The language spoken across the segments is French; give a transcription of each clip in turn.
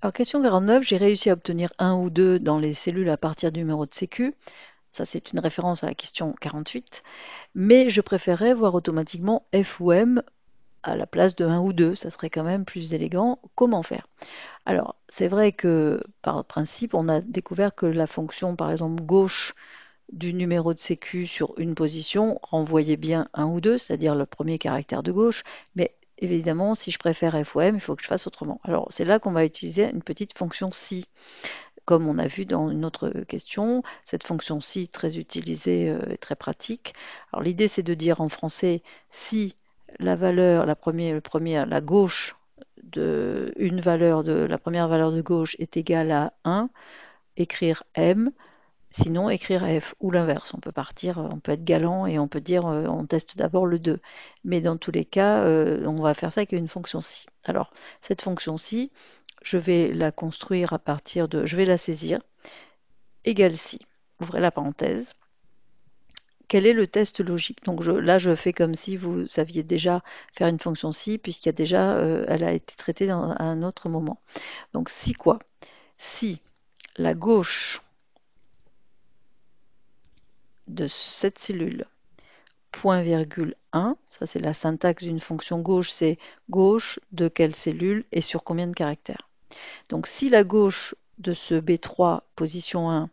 Alors, question 49, j'ai réussi à obtenir un ou deux dans les cellules à partir du numéro de sécu. Ça, c'est une référence à la question 48. Mais je préférais voir automatiquement F ou M à la place de un ou 2. Ça serait quand même plus élégant. Comment faire? Alors, c'est vrai que par principe, on a découvert que la fonction, par exemple, gauche du numéro de sécu sur une position renvoyait bien un ou deux, c'est-à-dire le premier caractère de gauche, mais évidemment, si je préfère F ou M, il faut que je fasse autrement. Alors, c'est là qu'on va utiliser une petite fonction si, comme on a vu dans une autre question, cette fonction si très utilisée et très pratique. Alors, l'idée, c'est de dire en français si la valeur, la gauche de une valeur de la première valeur de gauche est égale à 1, écrire M. Sinon, écrire F ou l'inverse. On peut partir, on peut être galant et on peut dire on teste d'abord le 2. Mais dans tous les cas, on va faire ça avec une fonction si. Alors, cette fonction si, je vais la construire à partir de, je vais la saisir, égale si. Ouvrez la parenthèse. Quel est le test logique? Donc là, je fais comme si vous saviez déjà faire une fonction si, puisqu'il y a déjà, elle a été traitée à un autre moment. Donc si quoi? Si la gauche de cette cellule point virgule 1, ça c'est la syntaxe d'une fonction gauche, c'est gauche de quelle cellule et sur combien de caractères. Donc si la gauche de ce B3 position 1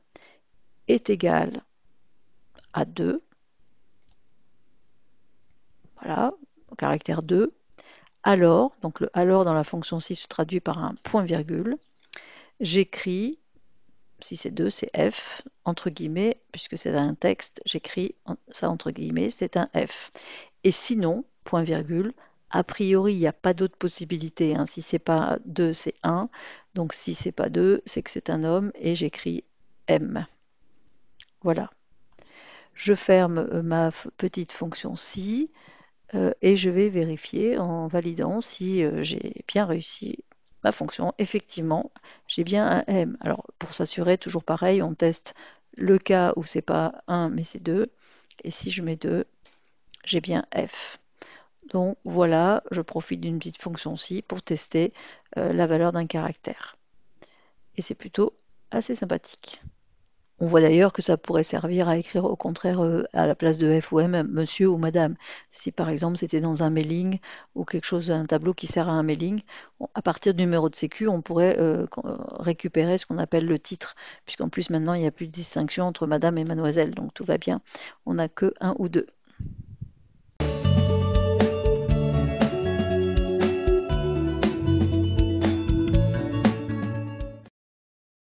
est égale à 2, voilà, au caractère 2, alors, donc le alors dans la fonction si se traduit par un point virgule, j'écris, si c'est 2, c'est F, entre guillemets, puisque c'est un texte, j'écris ça entre guillemets, c'est un F. Et sinon, point virgule, a priori, il n'y a pas d'autre possibilité, hein. Si c'est pas 2, c'est 1. Donc si c'est pas 2, c'est que c'est un homme et j'écris M. Voilà. Je ferme ma petite fonction si et je vais vérifier en validant si j'ai bien réussi ma fonction. Effectivement, j'ai bien un M. Alors pour s'assurer, toujours pareil, on teste le cas où c'est pas 1 mais c'est 2. Et si je mets 2, j'ai bien F. Donc voilà, je profite d'une petite fonction si pour tester la valeur d'un caractère. Et c'est plutôt assez sympathique. On voit d'ailleurs que ça pourrait servir à écrire au contraire à la place de F ou M, monsieur ou madame. Si par exemple c'était dans un mailing ou quelque chose, un tableau qui sert à un mailing, à partir du numéro de sécu, on pourrait récupérer ce qu'on appelle le titre, puisqu'en plus maintenant il n'y a plus de distinction entre madame et mademoiselle, donc tout va bien. On n'a que un ou deux.